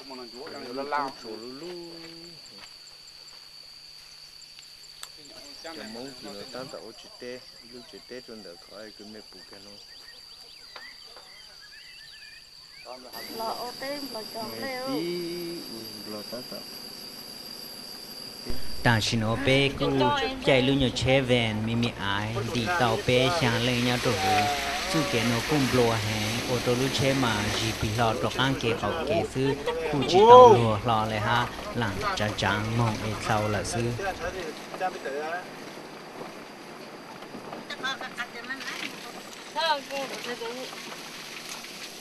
จะมองที่เราตั้งแต่โอจิเต้ลูกจิเต้จนเด็กเขาไอ้ก็ไม่ปลูกกันเนาะเราเอาเต็มเราจังเลยเราตั้งแต่ตาชิโนเปกูใจลุญเชเวนมีอายดีเตาเปชางเลยญาตัวหูสุเกโนกุมบลัวแหงโอโตลุเชมาจีปีหลอดตกางเกเขาเกซื้อผู้จิตองลัวรอเลยฮะหลังจะจางมองเอเซาละซื้อ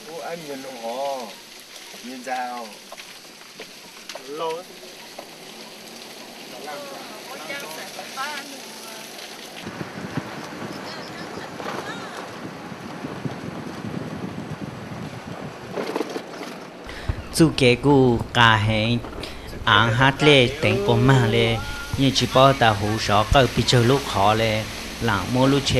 โอ้ไอ้เมียนอ๋อเมียนเจ้าโลสุเกกูกาแหงอ่างฮัดเล่แต่งปมมาเลยยี่จิปอตาหูชอก็ปิเจอลูกขอเลยหลังโมลุเช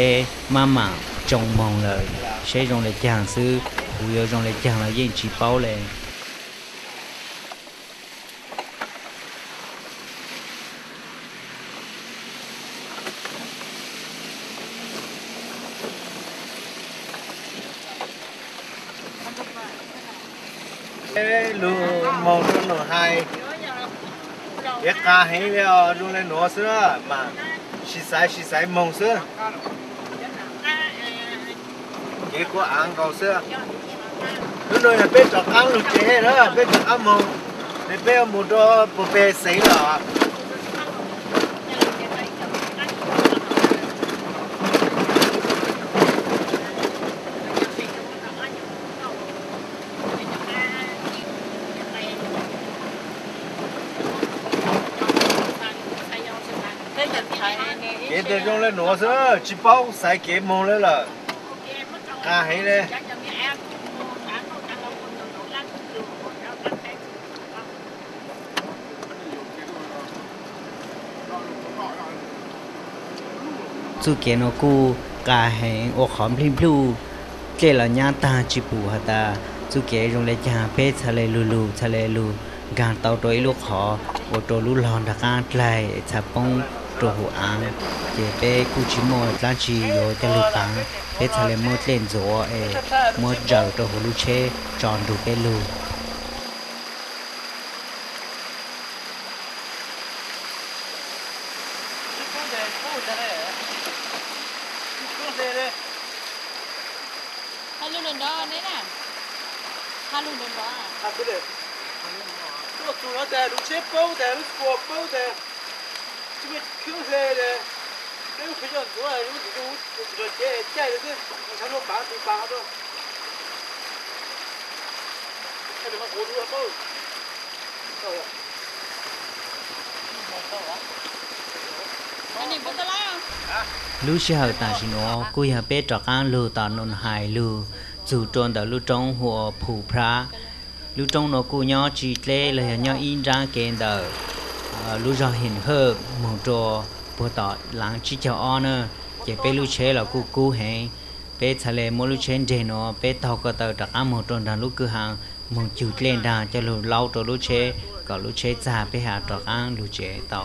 มาหมาจงมองเลยใช้จงเลยจางซื้อหูยจงเลยจางแล้วยี่จิปอเลยลูมองดูหนูให้เด็กกาให้แล้วดูเลยหนูเสือมาชิสายมองเสือเด็กก็อ่างเขาเสือดูหน่อยเป็นจากอ่างลูกเจ๊นะเป็นจากอ่างมองเป็นหมดปุ๊บเป็นสีหรอเด็กจงเลยหนูเสือจิเป้าใส่เก็บมองเลยล่ะกาให้เลยสุเกโนกูกาแหงโอขอมพลิมพลูเจลญาตาจิปูหตาสุเกจงเลยจาเพทะเลลูทะเลลูกางเตาโดยลูกขอโอโตลุลอนตะกาไกลชะปงตัวหูอ่างเจเปกูชิโมตาจีโยจะลูกังเพทะเลโมเล่นโซเอโมเจ้าตัวหูลูเชจอนดูเปลู主要在路前包的，路过包的，这个口塞的，这个非常多啊，有这种带的是，你看到拔都拔着，看这个活路要包，到了，อันนี้บ่ตะลาลูเชหตาชิโนกูยาเปตอกางลูตานนหายลูจู่ตนตะลูจงหัวผูพระลูจงโนกูญอจีเตเลยญออินจาเกนเดลูจอเห็นเฮหมู่โตบ่ตอหลังจิจออเนเจเปลูเชละกูแหงเปทะเลโมลูเชนเจโนเปตอกตะตะกะหมู่ตนดาลูกคือหางหมู่จูเตนดาจะลูเล่าตลูเชก็ลูเชจาไปหาตอกางลูเจเตา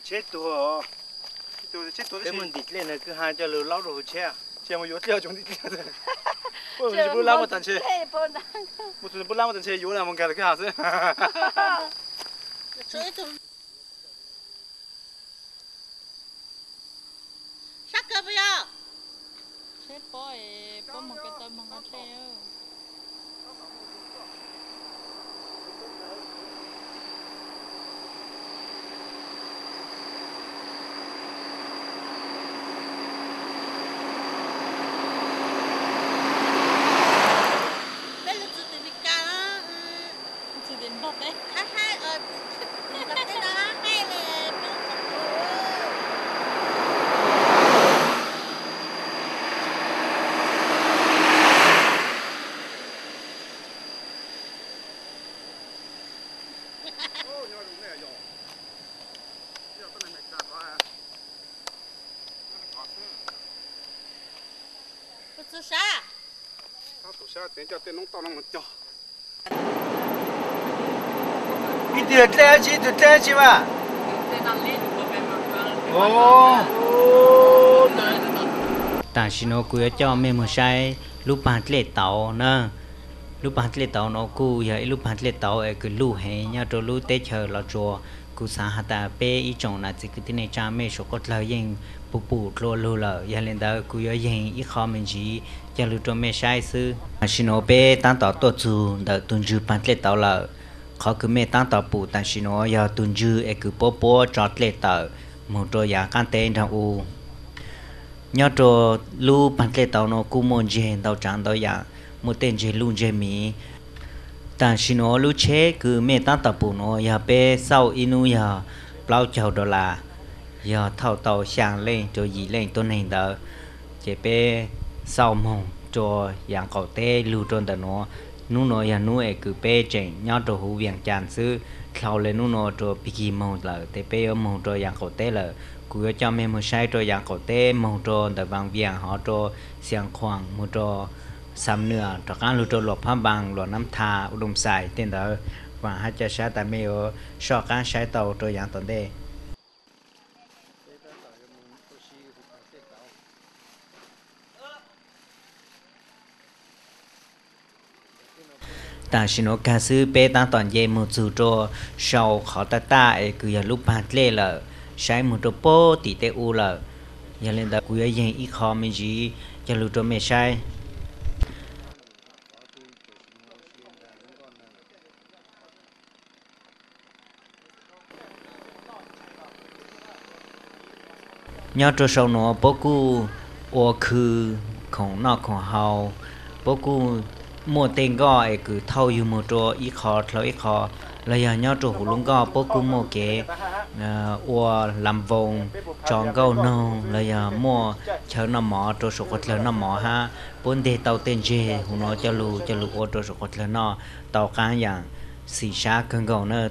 chếtตัวcái mình địch lên là cứ hai cho lừa láo rồi che che mà yếu theo chúng đi theo rồi mình bút lao một tần che một tần bút lao một tần che yếu là một cái cái hạt sắc cơ bây giờ chết bôi có một cái tâm một cái xe สุชา他都下等叫等侬到那么叫。一点站起就站起吧。哦。但是呢，กูจะไม่มาใช้ลูกปานเล็ดเตานะลูกปานเล็ดเตาเนาะกูอย่าลูกปานเล็ดเตาคือลูกให้เนี่ยตัวลูกเตะเชอเราจัวกูสาหัสเปอีจงน่ะจิกที่ในจาไม่ชกก็เลยยิงปูโลโลเลยอย่าเล่นดากูอย่ายิงอีคอมจีจะรู้ตัวไม่ใช่ซื้อชิโนเปตั้งต่อตัวจูเดตุนจูปานเล็ดเตาเลยเขาคือไม่ตั้งต่อปูแต่ชิโนอย่าตุนจูคือโป๊ะจอดเล็ดเตาหมดตัวอย่างการเต้นทางอูnhớ cho lu bản lệ tàu nó cũng muốn chơi tàu trắng tàu giả một tên chơi luôn chơi mì但是nó lu chế cứ mẹ ta tập bộ nó ya bé sau inu ya bao chào đô la ya thâu tàu sang lên cho gì lên tôi này đó chế bé sau mong cho dạng cầu tê lu trôn tờ nó nu nó ya nu cứ bé chơi nhớ cho hú viền tràn sư sau lên nu nó cho biki mong là tế bé mong cho dạng cầu tê làกูจะไม่มาใช้ตัวอย่างเขาเต้มองตัวแต่บางเวียงหอตัวเสียงขวางมตัวซ้ำเนื้อต่อการรู้ตัวหลบผ้าบางหลบน้ำทาอุดมใส่เต้นเดอว่าให้จะใช้แต่ไม่ชอบการใช้ตัวอย่างตนเด้แต่ชิโนกาซื้อเป้ตั้งตอนเย็นมือจู่ตัวชาวเขาตาคืออย่าลุกพาเล่เลยใช้มือตัวโป้ตีเตอูละอย่าเล่นแต่กูยังยิงอีคอมจีจะรู้ตัวไม่ใช่ยอดตัวชาวหนอพวกกูโอคือของนอกของเฮาพวกกูมัวเต็งก็คือเท่าอยู่มือตัวอีคอเราอีคอแล้วอย่างยอดตัวหูลุงก็พวกกูโมเกอัวลำวงจองเก้านองแล้วอย่างมัวเชิญน้ำหมอตัวสุขดเลยน้ำหมอฮะปนเดเตาเต้นเจหูน้อจะรู้โอตัวสุขดเลยนอเตาการอย่างสีชาเกินก่อนเนอะ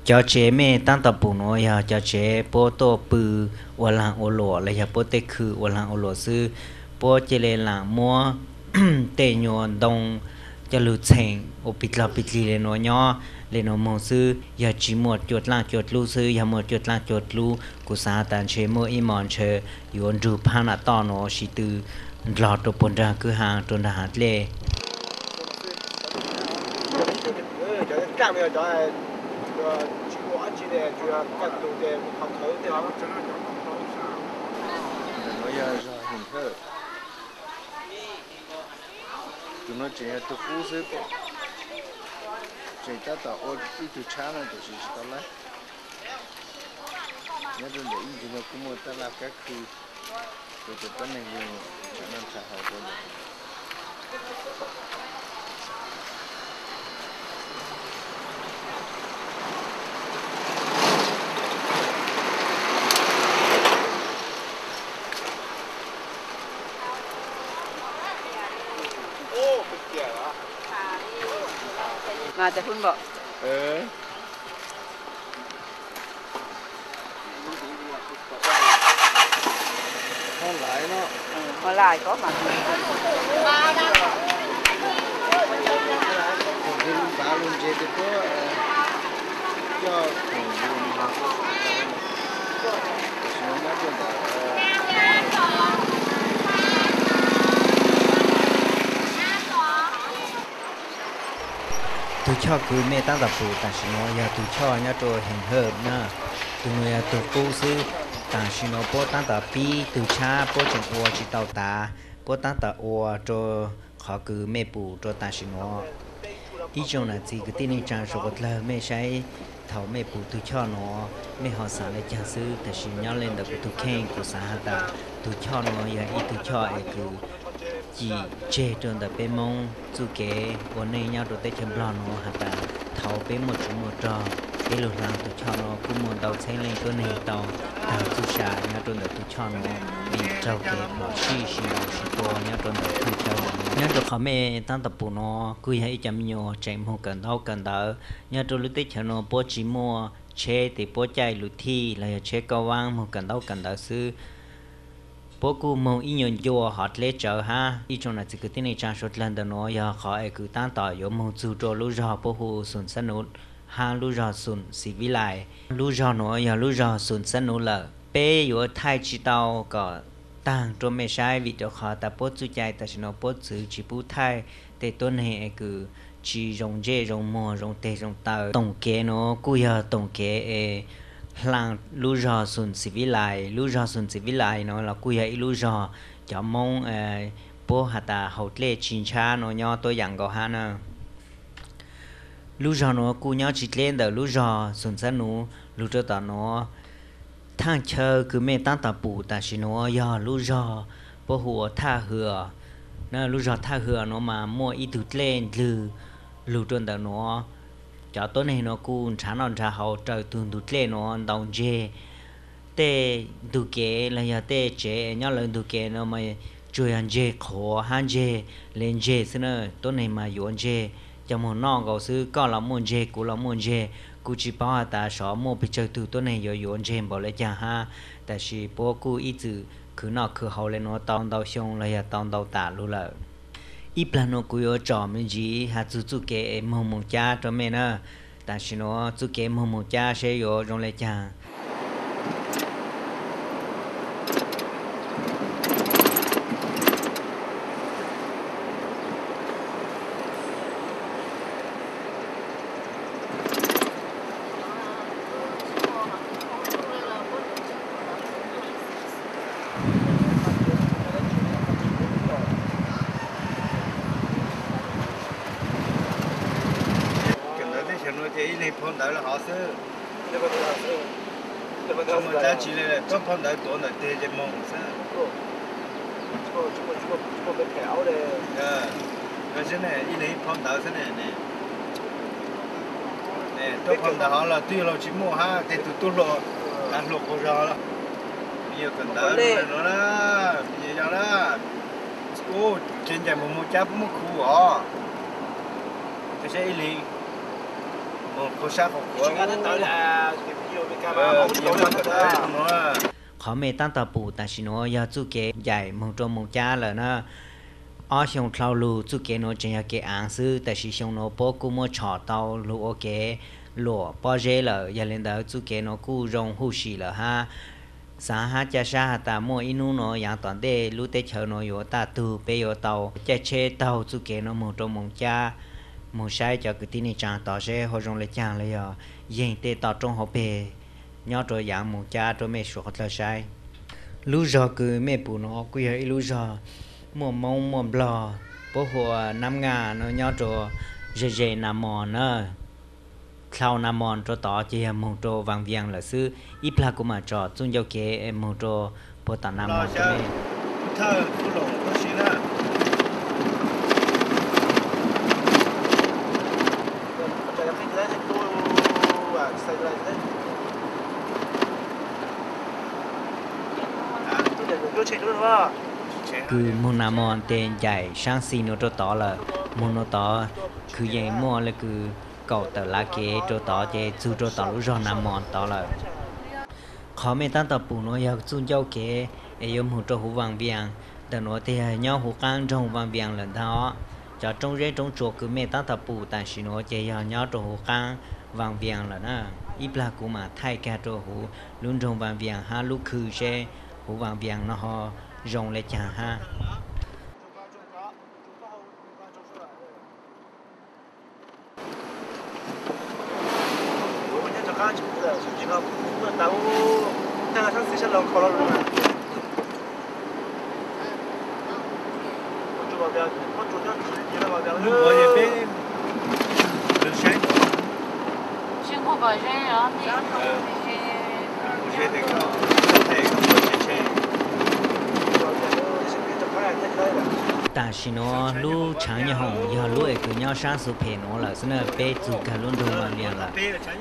จะเจเมตั้งตะปูน้อยจะเจโปโตปืออวลังโอโลแล้วอย่างโปเตคืออวลังโอโลซื้อโปเจเลหลังมัวเตยอนดงจะรู้เชงโอปิดลาปิดลีเลยน้อยย่อเลนมองซื้ออย่าจีหมดจดล่างจดรู้ซื้ออย่าหมดจดล่างจดรู้กุศลตันเชโมอีมอนเชยอนดูพานาตอนอชิตือหลอดตัวปนดาคือหางตัวทหารเล่就干不了就爱这个经过安全的就要干多的跑头的嘛。我也是很好。就那这样都不是的。这家到我一头产了就是到了，那种的以前的古木到那个去，就是本来就才能才好多的。มาแต่พุ่นบอก好来เนาะมาหลายก็มาได้คือบาลุนเจตก็จะของลุนมาชิโนมาจนได้tu cho cứ mẹ ta tập phụ但是呢要tu cho nhá cho hình hợp na tu người tu phụ sư但是呢波当tập pi tu cha波整我去到达波当tập我cho họ cứ mẹ phụ cho但是呢ý trong là gì cái tin trang số một lần mẹ sai thầu mẹ phụ tu cho nó mẹ họ sáng lại trang sưแต่是nhớ lên được tu khen của xã ta tu cho nó ya ý tu cho ai cứ chỉ chế trong tập bên mông chú kếวันนี้nhau đồ tết chấm lon nó hả ta thầu bên một chỗ một trò cái lục lang tu cho nó cũng muốn đầu xây lênตัวnày tàu tàu chú xả nhau trong tập tu cho nó bị trâu kế bỏ xì bò nhau trong tập tu cho nhau trong họ mẹ tăng tập bù nó cứ hay chấm nhiều chạy một cần đỡ nhau trong lúc tết cho nó bố chỉ mua chế thì bố chạy lụt thi là chế cao vang một cần đỡ xứ bố cô mong ý nhận vô họ lấy chờ ha ý trong là chỉ cái tin này trang sốt lần đó nó giờ khỏi cứ tan tỏi yếu mong chú cho lúc giờ bố hồ sụn sân nốt ha lúc giờ sụn xì vi lại lúc giờ nó giờ lúc giờ sụn sân nốt là bé yếu thay chỉ tao có tăng cho mẹ sai vì cho họ ta bố chú chạy ta chỉ nó bố chú chỉ bố thay để tuần hè cứ chỉ rong dê rong mò rong tê rong tàu tổng kế nó cú giờ tổng kế làng lu giờ sùn xí vi lại lu giờ sùn xí vi lại nó là cú giờ lu giờ cho mong bố hạt ta hậu lệ chín cha nó nhau tôi dạng có ha nè lu giờ nó cú nhau chỉ lên đầu lu giờ sùn sân nó lu cho ta nó thang chờ cứ mẹ tăng ta bù ta chỉ nó giờ lu giờ bố hùa tha hừa nè lu giờ tha hừa nó mà mua ít tụt lên lu trôn ta nó cho tối nay nó cũng chán non chả hậu trời tuần tụt lên nó đồng dê tê tụ kế là giờ tê chế nhau lần tụ kế nó mà chui ăn dê khó han dê lên dê xí nữa tối nay mà yuan dê cho một non gạo sư có là muốn dê cũng là muốn dê cũng chỉ bảo ta sợ mua bị chơi từ tối nay yuan dê bảo lấy chả haแต่是不过一直cứ nó cứ hậu lên nó tao tao xong là giờ tao tả luôn là ít plano cuyo cho mình gì hạt chú kế mong cha cho mình nè tại sao nó chú kế mong cha sẽ có trong lại cha phong đại là họ sư, để bắt đầu họ sư, để bắt đầu mình đã chỉ là trong phong đại tổ là để cho mong sư, chúng bên kéo đây, cái thế này, ý này phong đại thế này này, này trong phong đại họ là tuy là chỉ mua ha, để tụt lọ, ăn lọ có ra là, bây giờ cần đại nó là, bây giờ là, ô, trên trái một cháp một khu à, cái thế ý này khó mê tăng tà bù ta xin nó ya chú kế dạy mong trông mong cha là nó ở trong thao lù chú kế nó chẳng kế án sư ta xin xong nó bố cũng mua chọ tàu lù ô kế lùa bó dê là ya lên đó chú kế nó cũng rong hù xì là ha sáng hát cha xa ta mua inu nó yang toàn đê lù tế chờ nó yếu ta từ bê yếu tàu cha chê tàu chú kế nó mong trông mong cha một sai cho cái tin này chẳng tỏ sẽ họ dùng lại chẳng lấy ở dành tê tỏ trong họ bề nhớ rồi dạng một cha rồi mẹ sửa là sai lúc giờ cứ mẹ bù nó cứ vậy lúc giờ mua mông mua bò bố hồ năm ngà nó nhớ rồi dễ nằm mòn nữa sau nằm mòn cho tỏ chỉ một trò vàng vàng là sư ít là cũng mà trò chung giao kế một trò bố tao nằm mòn cho mẹ thơ phụ lồng có gì nữa cứ môn nam môn tên dài sang xin nó cho tỏ là môn nó tỏ cứ vậy mua là cứ cầu tờ lá kế cho tỏ chế chú cho tỏ lúc rồi nam môn tỏ là khó mấy tăng tập bù nó yêu chung giao kế yêu một cho hú vàng vàng để nó thì nhau hú căng trong vàng vàng lần đó cho trong rễ trong chuột cứ mấy tăng tập bù tại xin nó chế nhau cho hú căng vàng vàng là nè ít là cũng mà thay cả cho hú luôn trong vàng vàng ha lúc khử xe hú vàng vàng nó họ rong lại chả ha ta xin nó lu chẳng như hồng giờ lu ấy cứ nhau sáng số phê nó là xin là bé chú cả luôn đồ mà liền là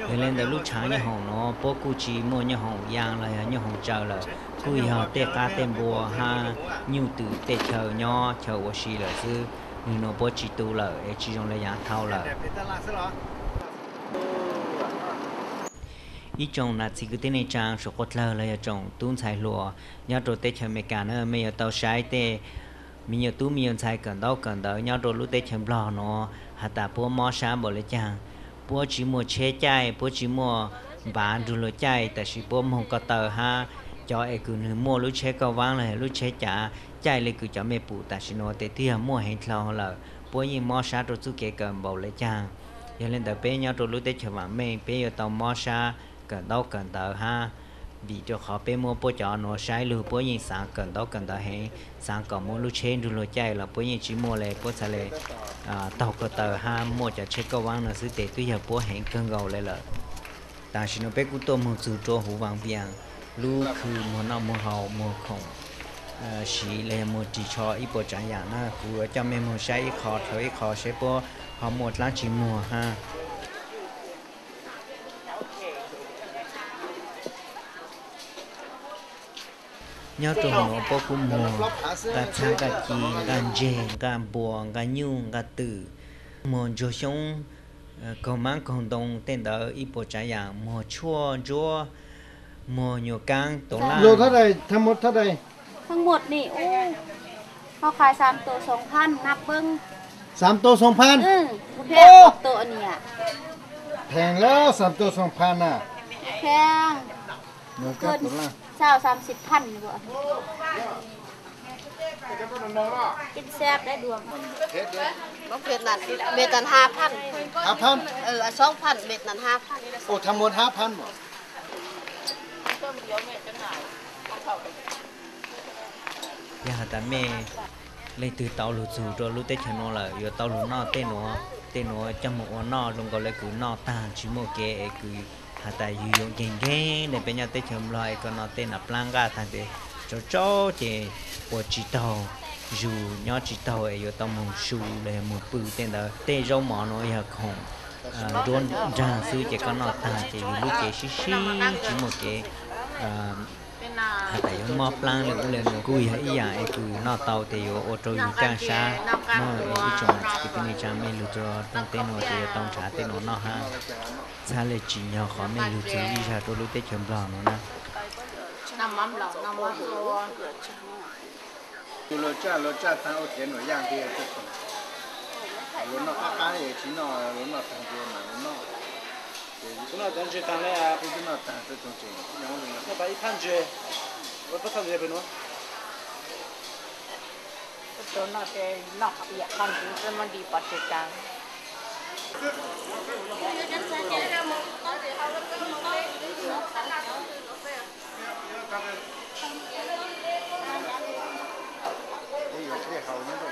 người lên đó lu chẳng như hồng nó bố cụ chỉ mua như hồng giang là như hồng chờ là cùi họ tê cá tê bùa ha nhiều từ tê chờ nho chờ quá xí là sư người nó bố chỉ tu là chỉ trong là giang thao là อีจงนัดสิกติในจางสกดเลยจงตุ้นใส่ลัวยอดโตเตชเมกาเนไม่ยอเตาใช้เตมียตู้มียใช้กันดอกกันดอยอดโตลุเตชบลอเนาะหาตาปัวมอชาบ่เลยจางปัวจิมัวเชใจปัวจิมัวบานดูโลใจแต่สิปัวมงก็เตอฮะจอเอกุนมัวลุเชก็วางเลยลุเชจ๋าใจเลยคือจะไม่ปูแต่สิโนเตเตียมัวให้ทลอละปัวยิมอชาโตสุเกกันบ่เลยจางยาเล่นแต่เป้ยอดโตลุเตชว่าเมเป้ยตอมอชากันดอกกันเตอฮะvì cho họ bé mua bố cho nó sai lừa bố nhìn sáng cần đó hay sáng còn mua lúc trên rồi chạy là bố nhìn chỉ mua lại bố sẽ lại tàu có tờ ha mua cho chết câu vang là sự tệ tuy giờ bố hẹn cơn gầu lại là ta chỉ nó bé cũng tôm một sự cho hú vàng vàng lúc cứ mua nào mua hậu mua khổng chỉ là mua chỉ cho ít bố chẳng dạng na cứ cho mình mua sai ít khó thôi khó sẽ bố họ một lá chỉ mua ha nhớ trồng nó bao cung mùa cả tháng cả chi cả dê cả bùa cả nhung cả tử mùa cho sống cầu mang cộng đồng tên đó ít bộ trái dạng mùa chua chua mùa nhiều cang tổ la โลเท่าใดทั้งหมดเท่าใด ทั้งหมดนี่เขาขาย3ตัว 2,000 นับเบิ่ง 3ตัว 2,000 แพงตัวอันเนี้ย แพงแล้ว3ตัว 2,000 น่ะ แพง เดี๋ยวก็ตัวละ 20-30,000นี่บ่กินแซ่บได้ดวง บ่เผ็ดนั่นเม็ดนั้น 5,000 5,000 2,000เม็ดนั้น 5,000 โอ้ทั้งหมด 5,000 บ่ ya ta me lấy từ tàu lụt dù rồi lụt tết channel là giờ tàu lụt nọ tên nó trong một nọ luôn có lấy cứ nọ ta chỉ một cái cứ hạt tại dùng geng để bên nhà tết channel lại còn nó tên là planga thành thế cho thì của chỉ tàu dù nhỏ chỉ tàu ấy giờ tàu mông su để một bự tên là tê rau mỏ nó giờ không đốn ra sư chỉ có nọ ta chỉ lúc cái xí chỉ một cái tại vì mò plan lên cùi hay gì ấy cứ nọ tàu thì ô tô dùng trang xa nó cái chỗ cái tên này trang mình lựa chọn trong tên nó thì tông trả tên nó ha xaเลยchỉ nhỏ khó mình lựa chọn đi ra tôi lựa tết chấm lò nó nèน้ำมันหลอกน้ำมันตัว โลจ้าทั้งเอาเทียนหน่อยย่างที่ทุกคนรถนอกค้าๆอย่างชิ้นนอรถนอกทางเดียวหนังนอก 从那等去当了呀， ที่นอกต่าง这种景然后呢我把一盘去，我不摊这边喏。 ตัวนอกแต่นอกเปียกมันถึงมันดีปัจจุบัน 也有这好那种